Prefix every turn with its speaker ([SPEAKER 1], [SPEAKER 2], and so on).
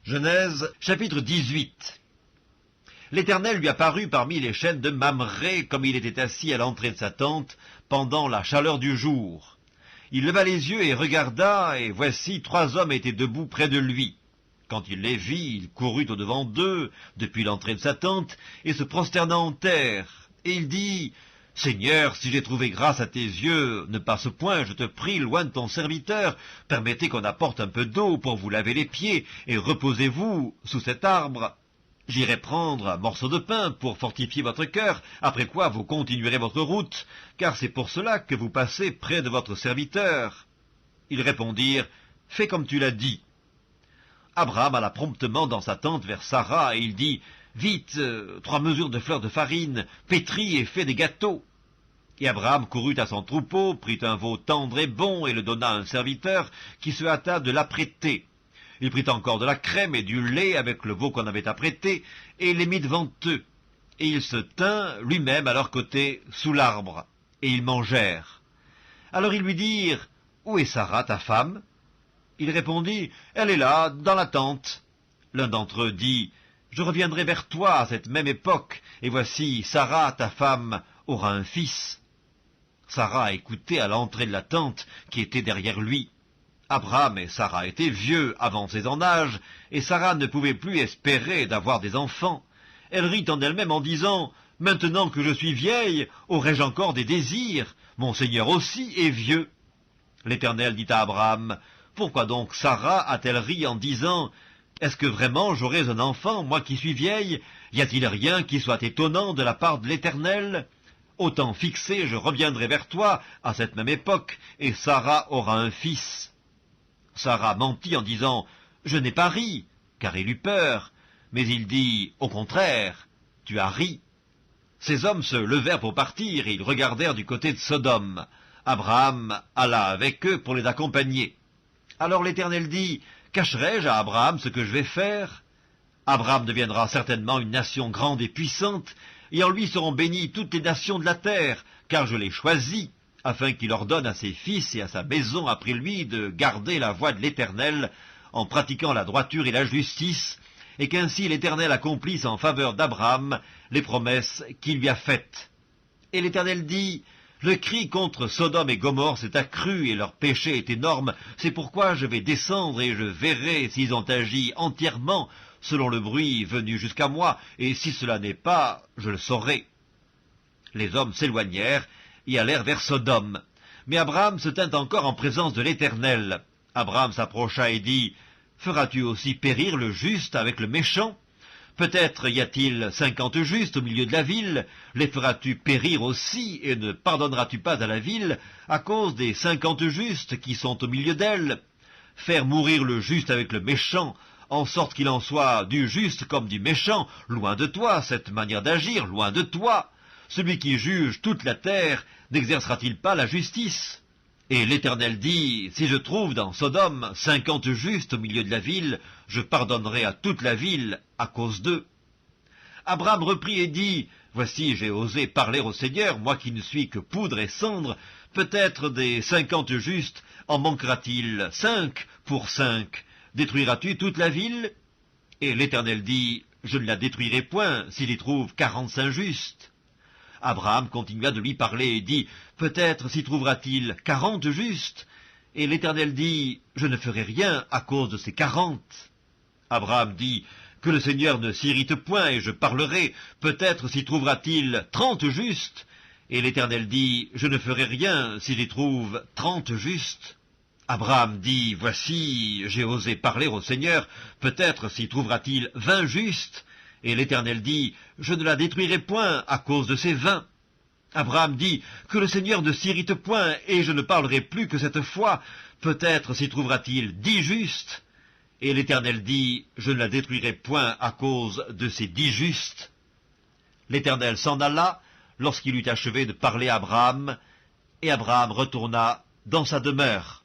[SPEAKER 1] Genèse, chapitre 18. L'Éternel lui apparut parmi les chênes de Mamré, comme il était assis à l'entrée de sa tente, pendant la chaleur du jour. Il leva les yeux et regarda, et voici 3 hommes étaient debout près de lui. Quand il les vit, il courut au-devant d'eux, depuis l'entrée de sa tente, et se prosterna en terre. Et il dit, « Seigneur, si j'ai trouvé grâce à tes yeux, ne passe point, je te prie, loin de ton serviteur. Permettez qu'on apporte un peu d'eau pour vous laver les pieds, et reposez-vous sous cet arbre. J'irai prendre un morceau de pain pour fortifier votre cœur, après quoi vous continuerez votre route, car c'est pour cela que vous passez près de votre serviteur. » Ils répondirent, « Fais comme tu l'as dit. » Abraham alla promptement dans sa tente vers Sarah, et il dit, « Vite, 3 mesures de fleurs de farine, pétris et fais des gâteaux. » Et Abraham courut à son troupeau, prit un veau tendre et bon, et le donna à un serviteur, qui se hâta de l'apprêter. Il prit encore de la crème et du lait avec le veau qu'on avait apprêté, et les mit devant eux. Et il se tint lui-même à leur côté, sous l'arbre, et ils mangèrent. Alors ils lui dirent, « Où est Sarah, ta femme ?» Il répondit, « Elle est là, dans la tente. » L'un d'entre eux dit, « Je reviendrai vers toi à cette même époque, et voici, Sarah, ta femme, aura un fils. » Sarah écoutait à l'entrée de la tente qui était derrière lui. Abraham et Sarah étaient vieux, avancés en âge, et Sarah ne pouvait plus espérer d'avoir des enfants. Elle rit en elle-même en disant, « Maintenant que je suis vieille, aurais-je encore des désirs? Mon Seigneur aussi est vieux. » L'Éternel dit à Abraham, « Pourquoi donc Sarah a-t-elle ri en disant, « Est-ce que vraiment j'aurai un enfant, moi qui suis vieille? Y a-t-il rien qui soit étonnant de la part de l'Éternel? Au temps fixé, je reviendrai vers toi à cette même époque, et Sarah aura un fils. » Sarah mentit en disant, « Je n'ai pas ri, car il eut peur. » Mais il dit, « Au contraire, tu as ri. » Ces hommes se levèrent pour partir, et ils regardèrent du côté de Sodome. Abraham alla avec eux pour les accompagner. Alors l'Éternel dit, « Cacherai-je à Abraham ce que je vais faire? Abraham deviendra certainement une nation grande et puissante, et en lui seront bénies toutes les nations de la terre, car je l'ai choisi, afin qu'il ordonne à ses fils et à sa maison après lui de garder la voie de l'Éternel, en pratiquant la droiture et la justice, et qu'ainsi l'Éternel accomplisse en faveur d'Abraham les promesses qu'il lui a faites. » Et l'Éternel dit, « Le cri contre Sodome et Gomorrhe s'est accru, et leur péché est énorme, c'est pourquoi je vais descendre et je verrai s'ils ont agi entièrement selon le bruit venu jusqu'à moi, et si cela n'est pas, je le saurai. » Les hommes s'éloignèrent et allèrent vers Sodome. Mais Abraham se tint encore en présence de l'Éternel. Abraham s'approcha et dit, « Feras-tu aussi périr le juste avec le méchant? Peut-être y a-t-il 50 justes au milieu de la ville, les feras-tu périr aussi, et ne pardonneras-tu pas à la ville à cause des 50 justes qui sont au milieu d'elle? Faire mourir le juste avec le méchant, en sorte qu'il en soit du juste comme du méchant, loin de toi cette manière d'agir, loin de toi. Celui qui juge toute la terre n'exercera-t-il pas la justice? » Et l'Éternel dit, « Si je trouve dans Sodome 50 justes au milieu de la ville, je pardonnerai à toute la ville à cause d'eux. » Abraham reprit et dit, « Voici, j'ai osé parler au Seigneur, moi qui ne suis que poudre et cendre. Peut-être des 50 justes en manquera-t-il 5 pour 5? Détruiras-tu toute la ville? » Et l'Éternel dit, « Je ne la détruirai point s'il y trouve 45 justes. » Abraham continua de lui parler et dit, « Peut-être s'y trouvera-t-il 40 justes? » Et l'Éternel dit, « Je ne ferai rien à cause de ces 40. » Abraham dit, « Que le Seigneur ne s'irrite point, et je parlerai, peut-être s'y trouvera-t-il 30 justes? » Et l'Éternel dit, « Je ne ferai rien s'il y trouve 30 justes. » Abraham dit, « Voici, j'ai osé parler au Seigneur, peut-être s'y trouvera-t-il 20 justes? » Et l'Éternel dit, « Je ne la détruirai point à cause de ces 20. » Abraham dit, « Que le Seigneur ne s'irrite point, et je ne parlerai plus que cette fois, peut-être s'y trouvera-t-il 10 justes. » Et l'Éternel dit, « Je ne la détruirai point à cause de ces 10 justes. » L'Éternel s'en alla lorsqu'il eut achevé de parler à Abraham, et Abraham retourna dans sa demeure.